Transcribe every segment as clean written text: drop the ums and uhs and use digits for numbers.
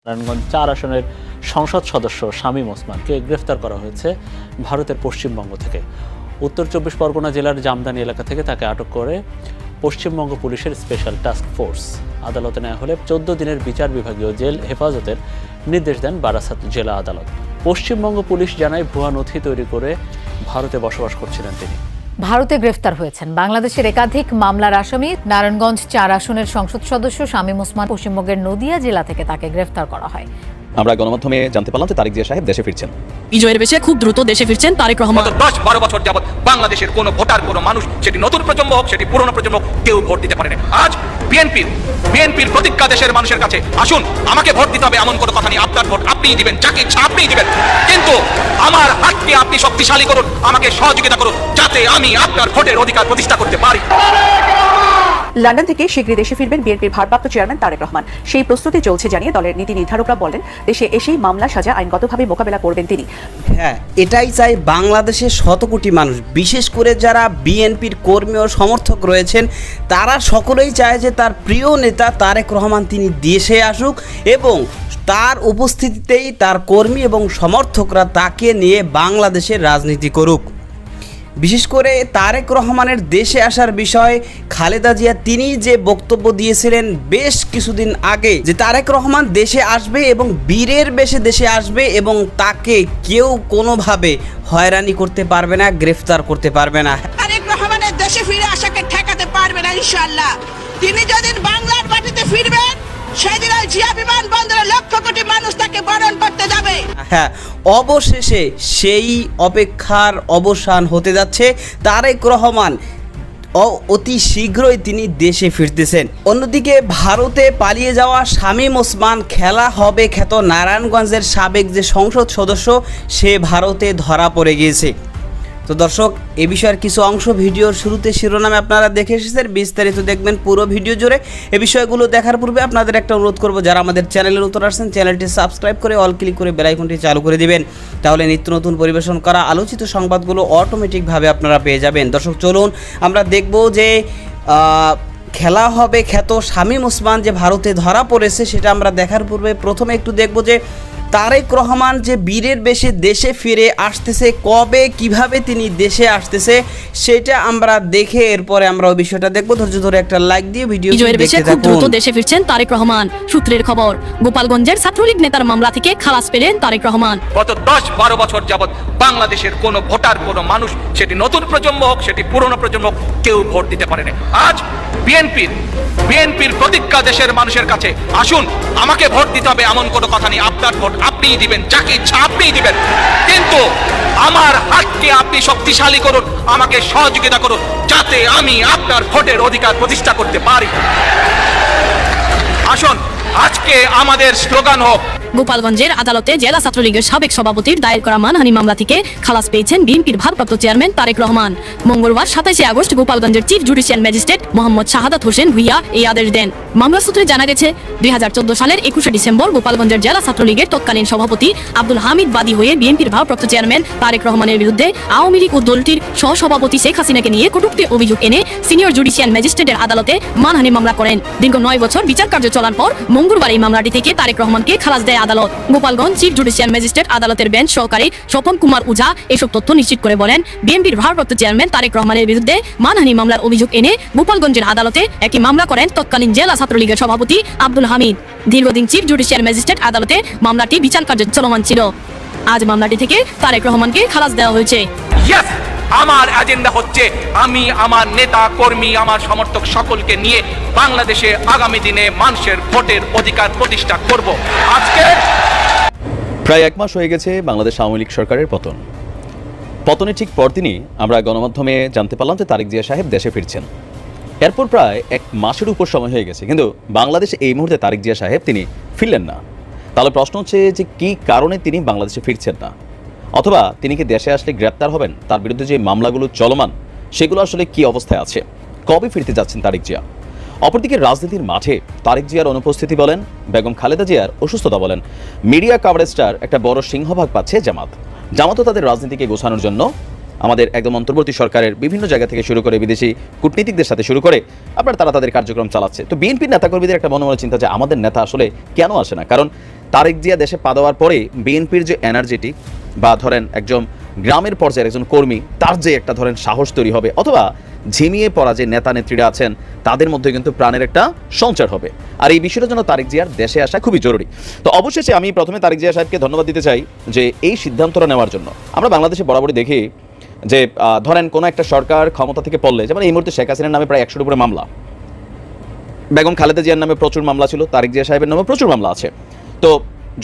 নারায়ণগঞ্জ ৪ আসনের সংসদ সদস্য শামীম ওসমানকে গ্রেফতার করা হয়েছে ভারতের পশ্চিমবঙ্গ থেকে। উত্তর ২৪ পরগনা জেলার জামদানি এলাকা থেকে তাকে আটক করে পশ্চিমবঙ্গ পুলিশের স্পেশাল টাস্ক ফোর্স। আদালতে নেওয়া হলে ১৪ দিনের বিচার বিভাগীয় জেল হেফাজতের নির্দেশ দেন বারাসাত জেলা আদালত। পশ্চিমবঙ্গ পুলিশ জানায় ভুয়া নথি তৈরি করে ভারতে বসবাস করছিলেন তিনি। ভারতে গ্রেফতার হয়েছেন বাংলাদেশের একাধিক মামলার আসামি নারায়ণগঞ্জ ৪ আসনের সংসদ সদস্য শামীম ওসমান। পশ্চিমবঙ্গের নদিয়া জেলা থেকে তাকে গ্রেফতার করা হয়। আমরা গণমাধ্যমে জানতে পারলাম যে তারেক জিয়া সাহেব দেশে ফিরছেন। বিজয়ের বেশে খুব দ্রুত দেশে ফিরছেন তারেক রহমান। 10-12 বছর যাবত বাংলাদেশের কোনো ভোটার, কোনো মানুষ, সেটি নতুন প্রজন্ম হোক, সেটি পুরনো প্রজন্ম হোক, কেউ ভোট দিতে পারে না। আজ বিএনপির প্রতিজ্ঞা দেশের মানুষের কাছে, আসুন আমাকে ভোট দিতে হবে এমন কোনো কথা নেই। আপনার ভোট আপনিই দিবেন, যাকে ইচ্ছা আপনিই দিবেন, কিন্তু আমার হাতকে আপনি শক্তিশালী করুন, আমাকে সহযোগিতা করুন, যাতে আমি আপনার ভোটের অধিকার প্রতিষ্ঠা করতে পারি। লন্ডন থেকে শীঘ্রই দেশে ফিরবেন বিএনপির ভারপ্রাপ্ত চেয়ারম্যান তারেক রহমান। সেই প্রস্তুতি চলছে জানিয়ে দলের নীতি নির্ধারকরা বলেন, দেশে এসেই মামলা সাজা আইনগতভাবে মোকাবেলা করবেন তিনি। হ্যাঁ, এটাই চাই বাংলাদেশের শত কোটি মানুষ, বিশেষ করে যারা বিএনপির কর্মী ও সমর্থক রয়েছেন, তারা সকলেই চায় যে তার প্রিয় নেতা তারেক রহমান তিনি দেশে আসুক এবং তার উপস্থিতিতেই তার কর্মী এবং সমর্থকরা তাকে নিয়ে বাংলাদেশের রাজনীতি করুক। বিশেষ করে তারেক রহমানের দেশে আসার বিষয়ে খালেদা জিয়া তিনি যে বক্তব্য দিয়েছিলেন বেশ কিছুদিন আগে, যে তারেক রহমান দেশে আসবে এবং বীরের বেশে দেশে আসবে এবং তাকে কেউ কোনোভাবে হয়রানি করতে পারবে না, গ্রেফতার করতে পারবে না। তারেক রহমানের দেশে ফিরে আসাকে ঠেকাতে পারবে না ইনশাআল্লাহ। তিনি যেদিন বাংলার মাটিতে ফিরবেন সেদিন ওই জিয়া বিমানবন্দরে লক্ষ কোটি মানুষ তাকে বরণ করতে যাবে। হ্যাঁ, অবশেষে সেই অপেক্ষার অবসান হতে যাচ্ছে। তারেক রহমান অতি শীঘ্রই তিনি দেশে ফিরতেছেন। অন্যদিকে ভারতে পালিয়ে যাওয়া শামীম ওসমান খেলা হবে খ্যাত নারায়ণগঞ্জের সাবেক যে সংসদ সদস্য, সে ভারতে ধরা পড়ে গিয়েছে। তো দর্শক, এ বিষয়ের কিছু অংশ ভিডিওর শুরুতে শিরোনামে আপনারা দেখে এসেছেন, বিস্তারিত দেখবেন পুরো ভিডিও জুড়ে। এ বিষয়গুলো দেখার পূর্বে আপনাদের একটা অনুরোধ করব, যারা আমাদের চ্যানেলে নতুন আসছেন চ্যানেলটি সাবস্ক্রাইব করে অল ক্লিক করে বেল আইকনটি চালু করে দিবেন, তাহলে নিত্য নতুন পরিবেশন করা আলোচিত সংবাদগুলো অটোমেটিকভাবে আপনারা পেয়ে যাবেন। দর্শক চলুন আমরা দেখব যে খেলা হবে খ্যাত শামীম ওসমান যে ভারতে ধরা পড়েছে, সেটা আমরা দেখার পূর্বে প্রথমে একটু দেখব যে তারেক রহমান যে বীরের বেশে দেশে ফিরে আসতেছে, কবে কিভাবে তিনি দেশে আসতেছে সেটা আমরা দেখে এরপরে আমরা ওই বিষয়টা দেখবো। ধৈর্য ধরে একটা লাইক দিয়ে ভিডিও দেখতে খুব দ্রুত দেশে ফিরছেন তারেক রহমান। সূত্রের খবর, গোপালগঞ্জের ছাত্রলীগ নেতার মামলা থেকে খালাস পেলেন তারেক রহমান। গত 10-12 বছর যাবত বাংলাদেশের কোনো ভোটার, কোনো মানুষ, সেটি নতুন প্রজন্ম হোক, সেটি পুরনো প্রজন্ম হোক, কেউ ভোট দিতে পারে না। আজ বিএনপির প্রতিজ্ঞা দেশের মানুষের কাছে, আসুন আমাকে ভোট দিতে হবে এমন কোনো কথা নেই। আপনার ভোট আপনিই দিবেন, যাকে ইচ্ছা আপনিই দিবেন, কিন্তু আমার হাতকে আপনি শক্তিশালী করুন, আমাকে সহযোগিতা করুন, যাতে আমি আপনার ভোটের অধিকার প্রতিষ্ঠা করতে পারি। আসুন আজকে আমাদের স্লোগান হোক। গোপালগঞ্জের আদালতে জেলা ছাত্রলীগের সাবেক সভাপতির দায়ের করা মানহানি মামলা থেকে খালাস পেয়েছেন বিএনপির ভারপ্রাপ্ত চেয়ারম্যান তারেক রহমান। মঙ্গলবার 27 আগস্ট গোপালগঞ্জের chief judicial magistrate Mohammad Shahadat Hossain Bhuiyan এই আদেশ দেন। মামলা সূত্রে জানা গেছে, 2014 সালের 21 ডিসেম্বর গোপালগঞ্জের জেলা ছাত্রলীগের তৎকালীন সভাপতি আব্দুল হামিদ বাদী হয়ে বিএনপির ভারপ্রাপ্ত চেয়ারম্যান তারেক রহমানের বিরুদ্ধে আওয়ামী লীগ ও দলটির সহসভাপতি শেখ হাসিনাকে নিয়ে কটূক্তি অভিযোগ এনে সিনিয়র জুডিশিয়াল ম্যাজিস্ট্রেটের আদালতে মানহানি মামলা করেন। দীর্ঘ 9 বছর বিচার কার্য চলার পর মঙ্গলবার এই মামলাটি থেকে তারেক রহমানকে খালাস দেয় আদালত। গোপালগঞ্জ চিফ জুডিশিয়াল ম্যাজিস্ট্রেট আদালতের বেঞ্চ সহকারী স্বপন কুমার উঝা এসব তথ্য নিশ্চিত করে বলেন, বিএনপির ভারপ্রাপ্ত চেয়ারম্যান তারেক রহমানের বিরুদ্ধে মানহানি মামলার অভিযোগ এনে গোপালগঞ্জের আদালতে একটি মামলা করেন তৎকালীন জেলা ছাত্রলীগের সভাপতি আব্দুল হামিদ। দীর্ঘদিন চিফ জুডিশিয়াল ম্যাজিস্ট্রেট আদালতে মামলাটি বিচার কার্য চলমান ছিল। আজ মামলাটি থেকে তারেক রহমানকে খালাস দেওয়া হয়েছে। আমার এজেন্ডা হচ্ছে, আমি আমার নেতা কর্মী, আমার সমর্থক সকলকে নিয়ে বাংলাদেশে আগামী দিনে মানুষের ভোটের অধিকার প্রতিষ্ঠা করব। আজকে প্রায় 1 মাস হয়ে গেছে বাংলাদেশ আওয়ামী লীগ সরকারের পতনের ঠিক পরদিনই আমরা গণমাধ্যমে জানতে পারলাম যে তারেক জিয়া সাহেব দেশে ফিরছেন। এরপর প্রায় 1 মাসের উপর সময় হয়ে গেছে, কিন্তু বাংলাদেশে এই মুহূর্তে তারেক জিয়া সাহেব তিনি ফিরলেন না। তাহলে প্রশ্ন হচ্ছে যে কি কারণে তিনি বাংলাদেশে ফিরছেন না, অথবা তিনি কি দেশে আসলে গ্রেপ্তার হবেন? তার বিরুদ্ধে যে মামলাগুলো চলমান সেগুলো আসলে কি অবস্থায় আছে? কবে ফিরতে যাচ্ছেন তারেক জিয়া? অপরদিকে রাজনীতির মাঠে তারেক জিয়ার অনুপস্থিতি বলেন, বেগম খালেদা জিয়ার অসুস্থতা বলেন, মিডিয়া কাভারেজটার একটা বড় সিংহভাগ পাচ্ছে জামাতও তাদের রাজনীতিকে গোছানোর জন্য আমাদের একদম অন্তর্বর্তী সরকারের বিভিন্ন জায়গা থেকে শুরু করে বিদেশি কূটনীতিকদের সাথে শুরু করে আপনার তারা তাদের কার্যক্রম চালাচ্ছে। তো বিএনপির নেতাকর্মীদের একটা মনে মনে চিন্তা যে আমাদের নেতা আসলে কেন আসে না, কারণ তারেক জিয়া দেশে পা দেওয়ার পরে বিএনপির যে এনার্জিটি বা ধরেন একজন গ্রামের পর্যায়ের একজন কর্মী তার যে একটা ধরেন সাহস তৈরি হবে, অথবা ঝিমিয়ে পড়া যে নেতা নেত্রীরা আছেন তাদের মধ্যে কিন্তু প্রাণের একটা সঞ্চার হবে। আর এই বিষয়টার জন্য তারেক জিয়ার দেশে আসা খুবই জরুরি। তো অবশেষে আমি প্রথমে তারেক জিয়া সাহেবকে ধন্যবাদ দিতে চাই যে এই সিদ্ধান্তটা নেওয়ার জন্য। আমরা বাংলাদেশে বরাবরই দেখি যে ধরেন কোনো একটা সরকার ক্ষমতা থেকে পড়লে, যেমন এই মুহূর্তে শেখ হাসিনার নামে প্রায় 100-এর উপরে মামলা, বেগম খালেদা জিয়ার নামে প্রচুর মামলা ছিল, তারেক জিয়া সাহেবের নামে প্রচুর মামলা আছে। তো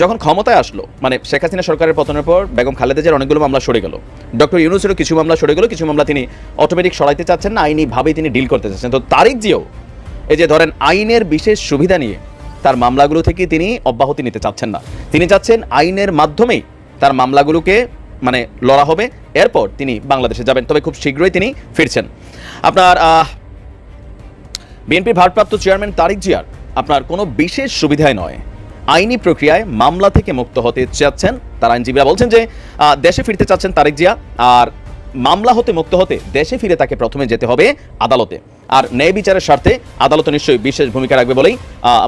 যখন ক্ষমতায় আসলো, মানে শেখ হাসিনা সরকারের পতনের পর বেগম খালেদা জিয়ার অনেকগুলো মামলা সরে গেল, ডক্টর ইউনূসেরও কিছু মামলা সরে গেল, কিছু মামলা তিনি অটোমেটিক সরাইতে চাচ্ছেন না, আইনিভাবেই তিনি ডিল করতে চাচ্ছেন। তো তারেক জিয়াও এই যে ধরেন আইনের বিশেষ সুবিধা নিয়ে তার মামলাগুলো থেকে তিনি অব্যাহতি নিতে চাচ্ছেন না, তিনি চাচ্ছেন আইনের মাধ্যমেই তার মামলাগুলোকে মানে লড়া হবে, এরপর তিনি বাংলাদেশে যাবেন। তবে খুব শীঘ্রই তিনি ফিরছেন। আপনার বিএনপির ভারপ্রাপ্ত চেয়ারম্যান তারেক জিয়ার আপনার কোনো বিশেষ সুবিধায় নয়, আইনি প্রক্রিয়ায় মামলা থেকে মুক্ত হতে চাচ্ছেন। তার আইনজীবীরা বলছেন যে দেশে ফিরতে চাচ্ছেন তারেক জিয়া, আর মামলা হতে মুক্ত হতে দেশে ফিরে তাকে প্রথমে যেতে হবে আদালতে, আর ন্যায় বিচারের স্বার্থে আদালত নিশ্চয়ই বিশেষ ভূমিকা রাখবে বলেই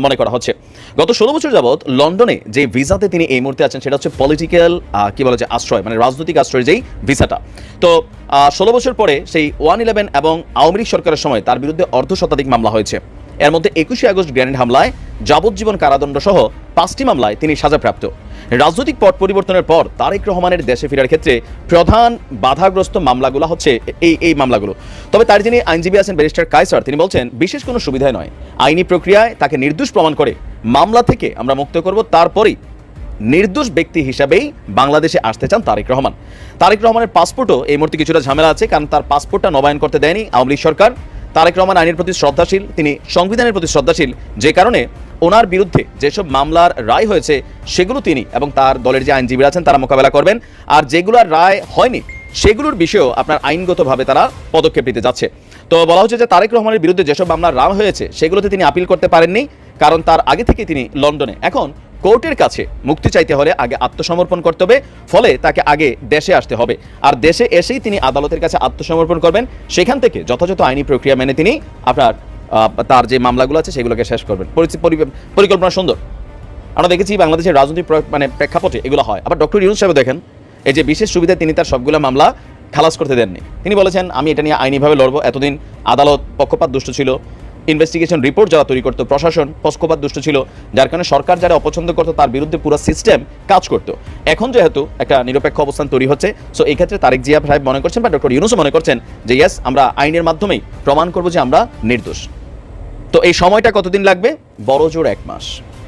মনে করা হচ্ছে। গত 16 বছর যাবৎ লন্ডনে যে ভিসাতে তিনি এই মুহূর্তে আছেন সেটা হচ্ছে পলিটিক্যাল কি বলে যে আশ্রয়, মানে রাজনৈতিক আশ্রয়ের যেই ভিসাটা। তো 16 বছর পরে সেই 111 এবং আওয়ামী লীগ সরকারের সময় তার বিরুদ্ধে অর্ধশতাধিক মামলা হয়েছে। এর মধ্যে 21শে আগস্ট গ্রেনেড হামলায় যাবজ্জীবন কারাদণ্ড সহ 5টি মামলায় তিনি সাজাপ্রাপ্ত। রাজনৈতিক পট পরিবর্তনের পর তারেক রহমানের দেশে ফেরার ক্ষেত্রে প্রধান বাধাগ্রস্ত মামলাগুলো হচ্ছে এই মামলাগুলো। তবে তার যিনি আইনজীবী আছেন ব্যারিস্টার কায়সার, তিনি বলছেন বিশেষ কোনো সুবিধায় নয়, আইনি প্রক্রিয়ায় তাকে নির্দোষ প্রমাণ করে মামলা থেকে আমরা মুক্ত করব, তারপরেই নির্দোষ ব্যক্তি হিসাবেই বাংলাদেশে আসতে চান তারেক রহমান। তারেক রহমানের পাসপোর্টও এই মুহূর্তে কিছুটা ঝামেলা আছে, কারণ তার পাসপোর্টটা নবায়ন করতে দেয়নি আওয়ামী লীগ সরকার। তারেক রহমান আইনের প্রতি শ্রদ্ধাশীল, তিনি সংবিধানের প্রতি শ্রদ্ধাশীল, যে কারণে ওনার বিরুদ্ধে যেসব মামলার রায় হয়েছে সেগুলো তিনি এবং তার দলের যে আইনজীবীরা আছেন তারা মোকাবেলা করবেন, আর যেগুলোর রায় হয়নি সেগুলোর বিষয়েও আপনার আইনগতভাবে তারা পদক্ষেপ নিতে যাচ্ছে। তো বলা হচ্ছে যে তারেক রহমানের বিরুদ্ধে যেসব মামলার রায় হয়েছে সেগুলোতে তিনি আপিল করতে পারেননি, কারণ তার আগে থেকে তিনি লন্ডনে। এখন কোর্টের কাছে মুক্তি চাইতে হলে আগে আত্মসমর্পণ করতে হবে, ফলে তাকে আগে দেশে আসতে হবে, আর দেশে এসেই তিনি আদালতের কাছে আত্মসমর্পণ করবেন, সেখান থেকে যথাযথ আইনি প্রক্রিয়া মেনে তিনি আপনার তার যে মামলাগুলো আছে সেগুলোকে শেষ করবেন। পরিকল্পনা সুন্দর, আমরা দেখেছি বাংলাদেশের রাজনৈতিক মানে প্রেক্ষাপটে এগুলো হয়। আবার ডক্টর ইউনূস সাহেব দেখেন, এই যে বিশেষ সুবিধা তিনি তার সবগুলো মামলা খালাস করতে দেননি। তিনি বলেছেন আমি এটা নিয়ে আইনিভাবে লড়বো। এতদিন আদালত পক্ষপাত দুষ্ট ছিল, ইনভেস্টিগেশন রিপোর্ট যারা তৈরি করতো প্রশাসন পক্ষপাত দুষ্ট ছিল, যার কারণে সরকার যারা অপছন্দ করতো তার বিরুদ্ধে পুরো সিস্টেম কাজ করতো। এখন যেহেতু একটা নিরপেক্ষ অবস্থান তৈরি হচ্ছে, সো এই ক্ষেত্রে তারেক জিয়া সাহেব মনে করছেন বা ডক্টর ইউনূসও মনে করছেন যে ইয়েস, আমরা আইনের মাধ্যমেই প্রমাণ করবো যে আমরা নির্দোষ। তো এই সময়টা কতদিন লাগবে? বড় জোর 1 মাস।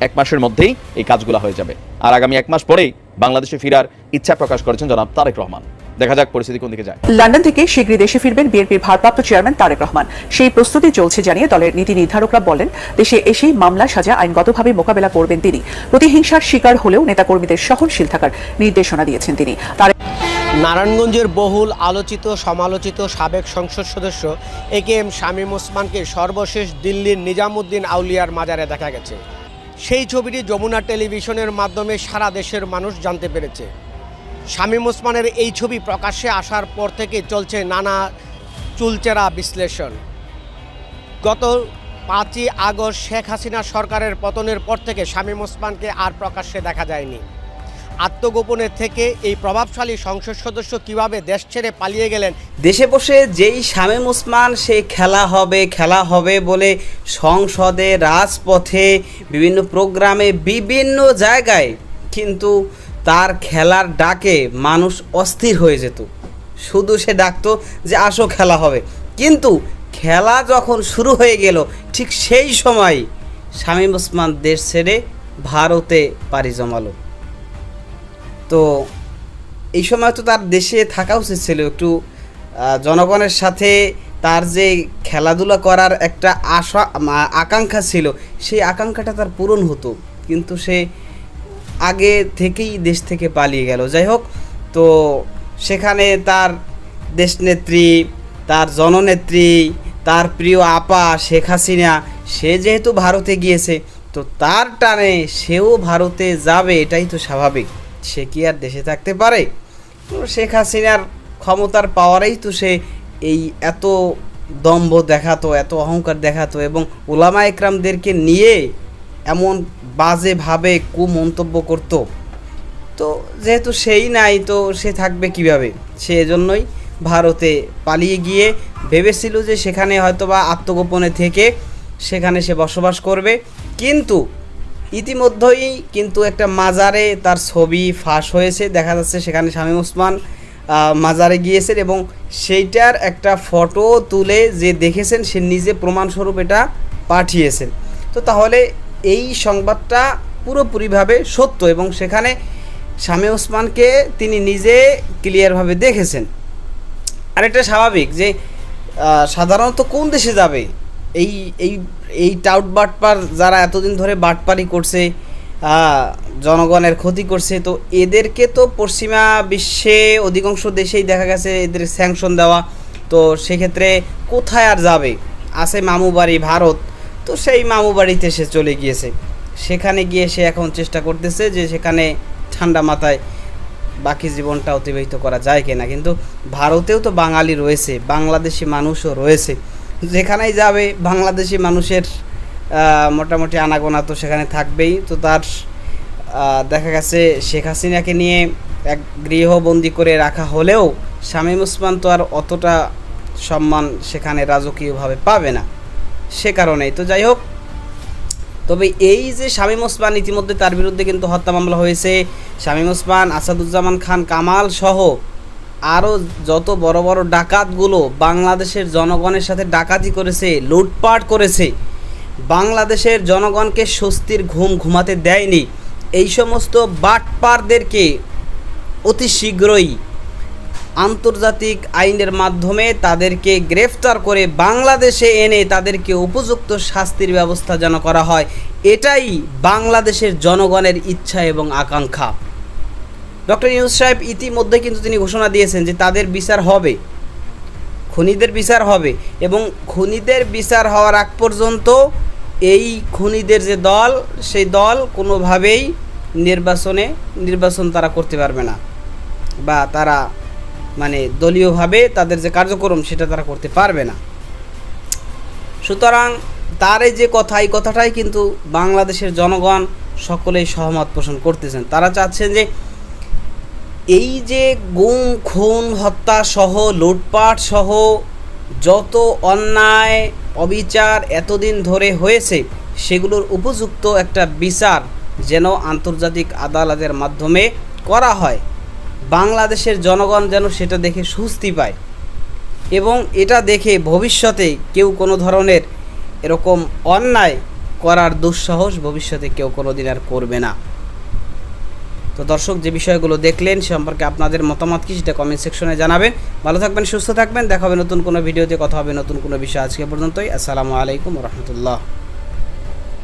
1 মাসের মধ্যেই এই কাজগুলো হয়ে যাবে, আর আগামী 1 মাস পরেই বাংলাদেশে ফেরার ইচ্ছা প্রকাশ করেছেন জনাব তারেক রহমান। দেখা যাক পরিস্থিতি কোন দিকে যায়। লন্ডন থেকে শীঘ্রই দেশে ফিরবেন বিএনপির ভারপ্রাপ্ত চেয়ারম্যান তারেক রহমান। সেই প্রস্তুতি চলছে জানিয়ে দলের নীতি নির্ধারকরা বলেন, দেশে এসেই মামলা সাজা আইনগতভাবে মোকাবেলা করবেন তিনি। প্রতিহিংসার শিকার হলেও নেতাকর্মীদের সহনশীল থাকার নির্দেশনা দিয়েছেন তিনি। নারায়ণগঞ্জের বহুল আলোচিত সমালোচিত সাবেক সংসদ সদস্য AKM শামীম ওসমানকে সর্বশেষ দিল্লির নিজামুদ্দিন আউলিয়ার মাজারে দেখা গেছে। সেই ছবিটি যমুনা টেলিভিশনের মাধ্যমে সারা দেশের মানুষ জানতে পেরেছে। শামীম ওসমানের এই ছবি প্রকাশ্যে আসার পর থেকে চলছে নানা চুলচেরা বিশ্লেষণ। গত 5ই আগস্ট শেখ হাসিনা সরকারের পতনের পর থেকে শামীম ওসমানকে আর প্রকাশ্যে দেখা যায়নি। আত্মগোপনের থেকে এই প্রভাবশালী সংসদ সদস্য কিভাবে দেশ ছেড়ে পালিয়ে গেলেন। দেশে বসে যেই শামীম ওসমান সে খেলা হবে বলে সংসদে, রাজপথে, বিভিন্ন প্রোগ্রামে, বিভিন্ন জায়গায় কিন্তু তার খেলার ডাকে মানুষ অস্থির হয়ে যেত। শুধু সে ডাকতো যে আসো খেলা হবে, কিন্তু খেলা যখন শুরু হয়ে গেল ঠিক সেই সময় শামীম ওসমান দেশ ছেড়ে ভারতে পাড়ি জমালো। তো এই সময় তো তার দেশে থাকা উচিত ছিল, একটু জনগণের সাথে তার যে খেলাধুলা করার একটা আকাঙ্ক্ষা ছিল, সেই আকাঙ্ক্ষাটা তার পূরণ হতো, কিন্তু সে আগে থেকেই দেশ থেকে পালিয়ে গেল। যাই হোক, তো সেখানে তার দেশনেত্রী, তার জননেত্রী, তার প্রিয় আপা শেখ হাসিনা, সে যেহেতু ভারতে গিয়েছে, তো তার টানে সেও ভারতে যাবে, এটাই তো স্বাভাবিক। সে কি আর দেশে থাকতে পারে? তো শেখ হাসিনার ক্ষমতার পাওয়ারেই তো সে এই এত দম্ভ দেখাতো, এত অহংকার দেখাতো এবং ওলামা একরামদেরকে নিয়ে এমন বাজেভাবে কুমন্তব্য করতো। তো যেহেতু সেই নাই, তো সে থাকবে কিভাবে? সে এজন্যই ভারতে পালিয়ে গিয়ে ভেবেছিল যে সেখানে হয়তোবা আত্মগোপনে থেকে সেখানে সে বসবাস করবে, কিন্তু ইতিমধ্যেই কিন্তু একটা মাজারে তার ছবি ফাঁস হয়েছে। দেখা যাচ্ছে সেখানে শামীম ওসমান মাজারে গিয়েছেন এবং সেইটার একটা ফটো তুলে যে দেখেছেন সে নিজে প্রমাণস্বরূপ এটা পাঠিয়েছেন। তো তাহলে এই সংবাদটা পুরোপুরিভাবে সত্য এবং সেখানে শামীম ওসমানকে তিনি নিজে ক্লিয়ারভাবে দেখেছেন। আর এটা স্বাভাবিক যে সাধারণত কোন দেশে যাবে এই এই এই টাউট বাটপার যারা এতদিন ধরে বাটপারি করছে, জনগণের ক্ষতি করছে, তো এদেরকে তো পশ্চিমা বিশ্বে অধিকাংশ দেশেই দেখা গেছে এদের স্যাংশন দেওয়া। তো সেক্ষেত্রে কোথায় আর যাবে? আছে মামু বাড়ি ভারত, তো সেই মামু বাড়িতে সে চলে গিয়েছে। সেখানে গিয়ে সে এখন চেষ্টা করতেছে যে সেখানে ঠান্ডা মাথায় বাকি জীবনটা অতিবাহিত করা যায় কিনা। কিন্তু ভারতেও তো বাঙালি রয়েছে, বাংলাদেশি মানুষও রয়েছে, যেখানেই যাবে বাংলাদেশি মানুষের মোটামুটি আনাগোনা তো সেখানে থাকবেই। তো তার দেখা গেছে শেখ হাসিনাকে নিয়ে এক গৃহবন্দী করে রাখা হলেও শামীম ওসমান তো আর অতটা সম্মান সেখানে রাজকীয়ভাবে পাবে না, সে কারণেই। তো যাই হোক, তবে এই যে শামীম ওসমান, ইতিমধ্যে তার বিরুদ্ধে কিন্তু হত্যা মামলা হয়েছে। শামীম ওসমান, আসাদুজ্জামান খান কামাল সহ আরও যত বড় বড় ডাকাতগুলো বাংলাদেশের জনগণের সাথে ডাকাতি করেছে, লুটপাট করেছে, বাংলাদেশের জনগণকে স্বস্তির ঘুম ঘুমাতে দেয়নি, এই সমস্ত বাটপারদেরকে অতি শীঘ্রই আন্তর্জাতিক আইনের মাধ্যমে তাদেরকে গ্রেফতার করে বাংলাদেশে এনে তাদেরকে উপযুক্ত শাস্তির ব্যবস্থা যেন করা হয়, এটাই বাংলাদেশের জনগণের ইচ্ছা এবং আকাঙ্ক্ষা। ডক্টর ইউনূস সাহেব ইতিমধ্যে কিন্তু তিনি ঘোষণা দিয়েছেন যে তাদের বিচার হবে, খুনিদের বিচার হবে এবং খুনিদের বিচার হওয়ার আগ পর্যন্ত এই খুনিদের যে দল, সেই দল কোনোভাবেই নির্বাচন তারা করতে পারবে না, বা তারা মানে দলীয়ভাবে তাদের যে কার্যক্রম সেটা তারা করতে পারবে না। সুতরাং তার এই যে কথা, এই কথাটাই কিন্তু বাংলাদেশের জনগণ সকলেই সহমত পোষণ করতেছেন। তারা চাচ্ছেন যে এই যে গুম খুন হত্যা সহ লুটপাট সহ যত অন্যায় অবিচার এতদিন ধরে হয়েছে সেগুলোর উপযুক্ত একটা বিচার যেন আন্তর্জাতিক আদালতের মাধ্যমে করা হয়, বাংলাদেশের জনগণ যেন সেটা দেখে স্বস্তি পায় এবং এটা দেখে ভবিষ্যতে কেউ কোনো ধরনের এরকম অন্যায় করার দুঃসাহস ভবিষ্যতে কেউ কোনো দিন আর করবে না। তো দর্শক, যে বিষয়গুলো দেখলেন সে সম্পর্কে আপনাদের মতামত কি সেটা কমেন্ট সেকশনে জানাবেন। ভালো থাকবেন, সুস্থ থাকবেন, দেখা হবে নতুন কোনো ভিডিওতে, কথা হবে নতুন কোনো বিষয়। আজকে পর্যন্তই, আসসালামু আলাইকুম ওয়া রাহমাতুল্লাহ।